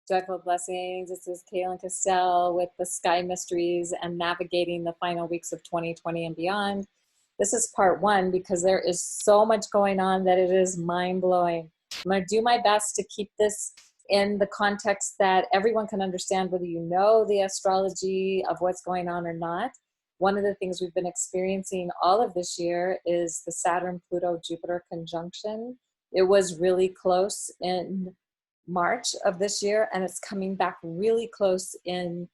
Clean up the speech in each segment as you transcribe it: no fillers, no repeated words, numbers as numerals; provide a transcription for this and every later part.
Joyful Blessings. This is Kaylin Castell with the Sky Mysteries and navigating the final weeks of 2020 and beyond. This is part one because there is so much going on that it is mind-blowing. I'm going to do my best to keep this in the context that everyone can understand, whether you know the astrology of what's going on or not. One of the things we've been experiencing all of this year is the Saturn-Pluto-Jupiter conjunction. It was really close in March of this year, and it's coming back really close in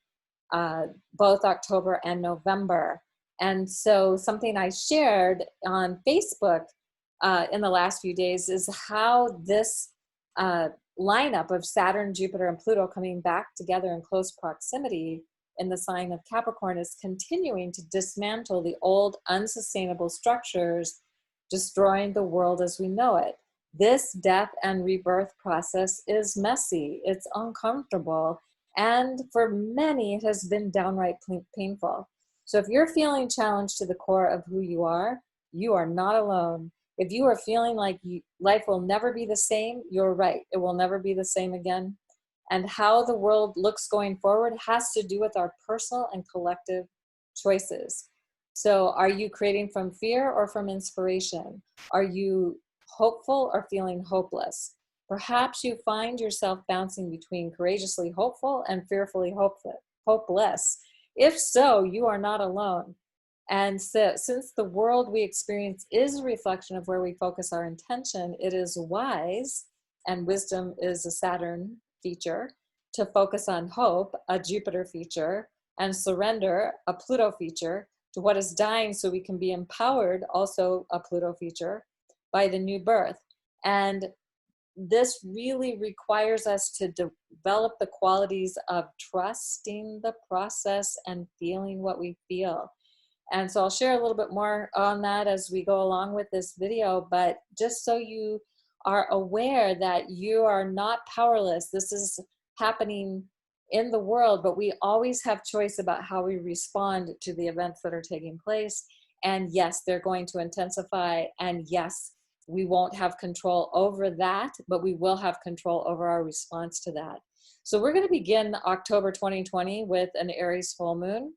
both October and November. And so something I shared on Facebook in the last few days is how this lineup of Saturn, Jupiter, and Pluto coming back together in close proximity in the sign of Capricorn is continuing to dismantle the old unsustainable structures, destroying the world as we know it. This death and rebirth process is messy, it's uncomfortable, and for many it has been downright painful. So if you're feeling challenged to the core of who you are not alone. If you are feeling like life will never be the same, you're right, it will never be the same again. And how the world looks going forward has to do with our personal and collective choices. So are you creating from fear or from inspiration? Are you hopeful or feeling hopeless? Perhaps you find yourself bouncing between courageously hopeful and fearfully hopeless. If so, you are not alone. And so, since the world we experience is a reflection of where we focus our intention, it is wise, and wisdom is a Saturn feature, to focus on hope, a Jupiter feature, and surrender, a Pluto feature, to what is dying so we can be empowered, also a Pluto feature, by the new birth. And this really requires us to develop the qualities of trusting the process and feeling what we feel. And so I'll share a little bit more on that as we go along with this video, but just so you are aware that you are not powerless. This is happening in the world, but we always have choice about how we respond to the events that are taking place. And yes, they're going to intensify, and yes, we won't have control over that, but we will have control over our response to that. So we're going to begin October 2020 with an Aries full moon.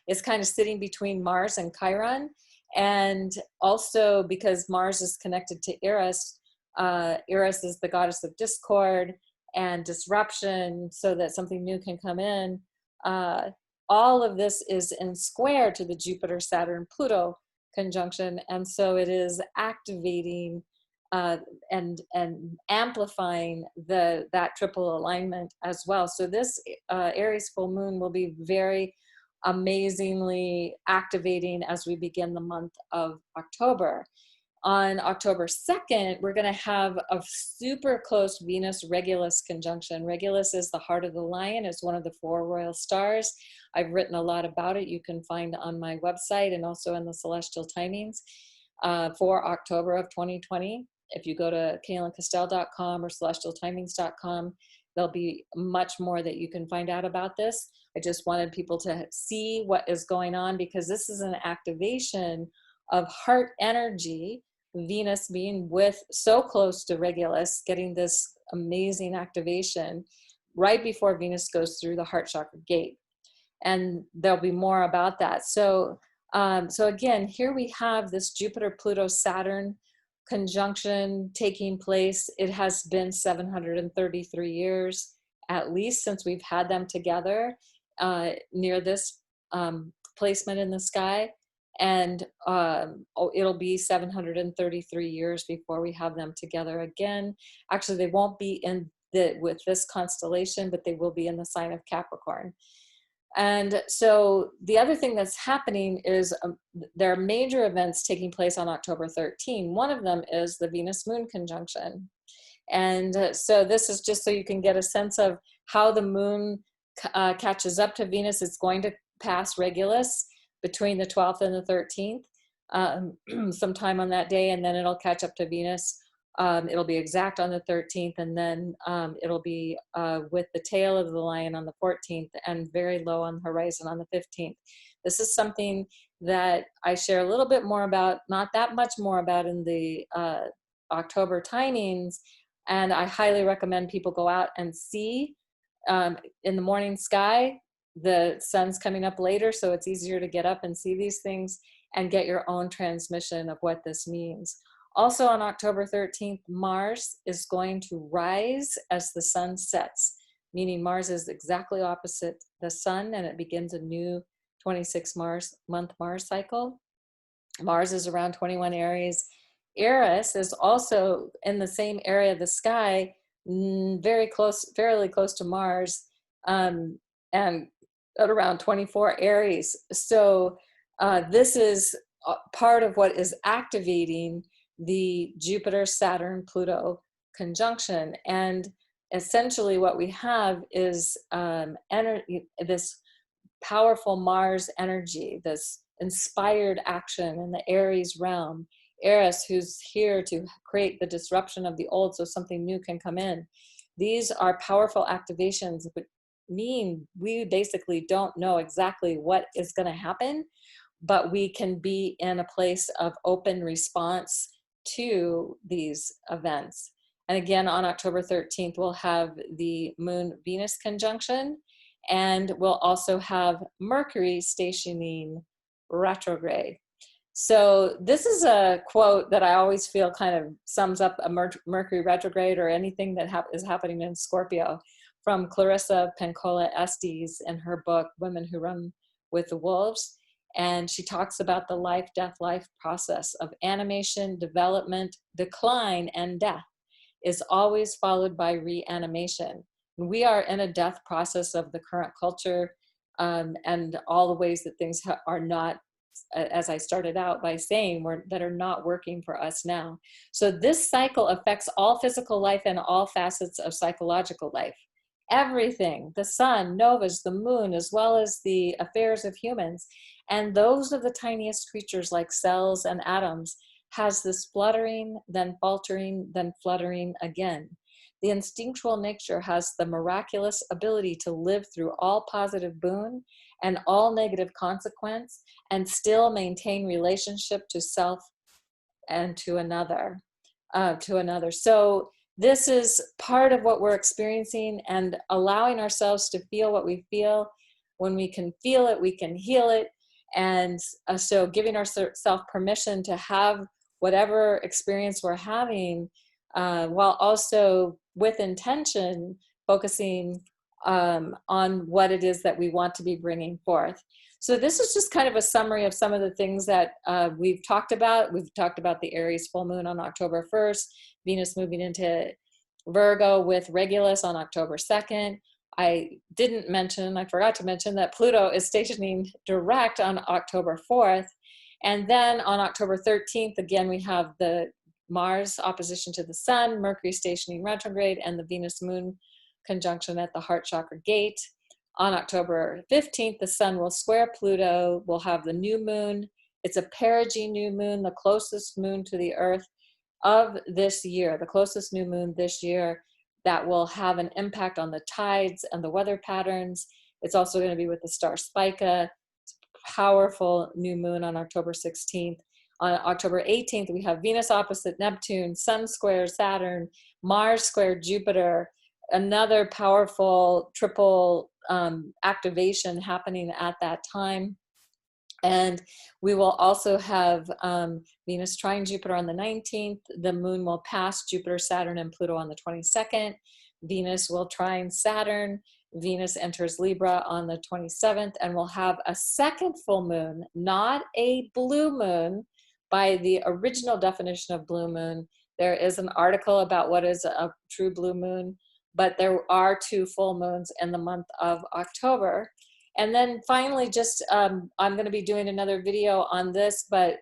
It's kind of sitting between Mars and Chiron. And also because Mars is connected to Eris, Eris is the goddess of discord and disruption so that something new can come in. All of this is in square to the Jupiter, Saturn, Pluto conjunction. And so it is activating and amplifying that triple alignment as well. So this Aries full moon will be very amazingly activating as we begin the month of October. On October 2nd, we're going to have a super close Venus-Regulus conjunction. Regulus is the heart of the lion. It's one of the 4 royal stars. I've written a lot about it. You can find on my website and also in the celestial timings for October of 2020. If you go to kaylincastell.com or celestialtimings.com, there'll be much more that you can find out about this. I just wanted people to see what is going on because this is an activation of heart energy, Venus being so close to Regulus, getting this amazing activation right before Venus goes through the heart chakra gate. And there'll be more about that. So again, here we have this Jupiter, Pluto, Saturn conjunction taking place. It has been 733 years, at least, since we've had them together near this placement in the sky. And it'll be 733 years before we have them together again. Actually, they won't be with this constellation, but they will be in the sign of Capricorn. And so the other thing that's happening is there are major events taking place on October 13. One of them is the Venus-Moon conjunction. And so this is just so you can get a sense of how the moon catches up to Venus. It's going to pass Regulus between the 12th and the 13th, sometime on that day, and then it'll catch up to Venus. It'll be exact on the 13th, and then it'll be with the tail of the lion on the 14th and very low on the horizon on the 15th. This is something that I share a little bit more about, not that much more about in the October timings, And I highly recommend people go out and see in the morning sky. The sun's coming up later, so it's easier to get up and see these things and get your own transmission of what this means. Also on October 13th, Mars is going to rise as the sun sets, meaning Mars is exactly opposite the sun, and it begins a new 26-month Mars cycle. Mars is around 21 Aries. Eris is also in the same area of the sky, very close, fairly close to Mars, and at around 24 Aries. So this is part of what is activating the Jupiter, Saturn, Pluto conjunction. And essentially what we have is this powerful Mars energy, this inspired action in the Aries realm. Eris, who's here to create the disruption of the old so something new can come in. These are powerful activations, but mean we basically don't know exactly what is going to happen, but we can be in a place of open response to these events. And again, on October 13th, we'll have the Moon-Venus conjunction, and we'll also have Mercury stationing retrograde. So this is a quote that I always feel kind of sums up a Mercury retrograde or anything that is happening in Scorpio, from Clarissa Pinkola Estes in her book, Women Who Run with the Wolves. And she talks about the life, death, life process of animation, development, decline, and death is always followed by reanimation. We are in a death process of the current culture, and all the ways that things are not, as I started out by saying, that are not working for us now. So this cycle affects all physical life and all facets of psychological life. Everything, the sun, novas, the moon, as well as the affairs of humans, and those of the tiniest creatures like cells and atoms, has this fluttering, then faltering, then fluttering again. The instinctual nature has the miraculous ability to live through all positive boon and all negative consequence and still maintain relationship to self and to another. So this is part of what we're experiencing, and allowing ourselves to feel what we feel. When we can feel it, we can heal it. And so giving ourselves permission to have whatever experience we're having, while also with intention, focusing on what it is that we want to be bringing forth. So this is just kind of a summary of some of the things that we've talked about. We've talked about the Aries full moon on October 1st, Venus moving into Virgo with Regulus on October 2nd. I forgot to mention that Pluto is stationing direct on October 4th. And then on October 13th, again, we have the Mars opposition to the Sun, Mercury stationing retrograde, and the Venus-Moon conjunction at the heart chakra gate. On October 15th, the Sun will square Pluto. We'll have the new moon. It's a perigee new moon, the closest moon to the Earth of this year, the closest new moon this year, that will have an impact on the tides and the weather patterns. It's also going to be with the star Spica. It's a powerful new moon on October 16th. On October 18th, we have Venus opposite Neptune, Sun square Saturn, Mars square Jupiter, another powerful triple activation happening at that time. And we will also have Venus trine Jupiter on the 19th. The moon will pass Jupiter, Saturn, and Pluto on the 22nd. Venus will trine Saturn. Venus enters Libra on the 27th, and we'll have a second full moon, not a blue moon by the original definition of blue moon. There is an article about what is a true blue moon, but there are two full moons in the month of October. And then finally, just I'm going to be doing another video on this, but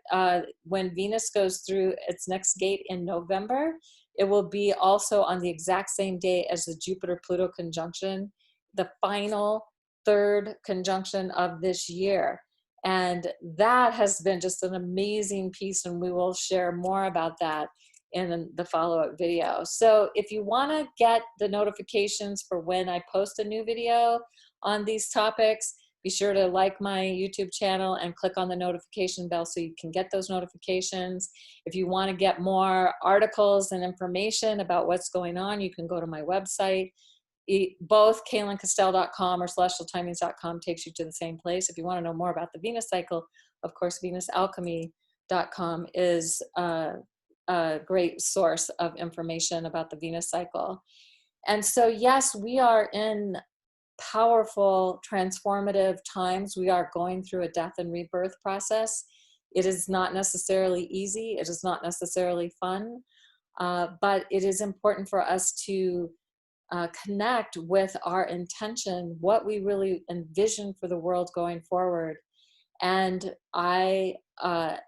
when Venus goes through its next gate in November, it will be also on the exact same day as the Jupiter-Pluto conjunction, the final third conjunction of this year. And that has been just an amazing piece, and we will share more about that in the follow-up video. So if you want to get the notifications for when I post a new video on these topics, Be sure to like my YouTube channel and click on the notification bell so you can get those notifications. If you want to get more articles and information about what's going on, you can go to my website. Both KaylinCastell.com or celestialtimings.com takes you to the same place. If you want to know more about the Venus cycle, of course, VenusAlchemy.com is a great source of information about the Venus cycle. And so, yes, we are in powerful, transformative times. We are going through a death and rebirth process. It is not necessarily easy. It is not necessarily fun, but it is important for us to connect with our intention, what we really envision for the world going forward. And I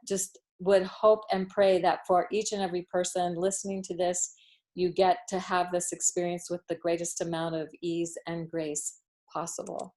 just would hope and pray that for each and every person listening to this, you get to have this experience with the greatest amount of ease and grace possible.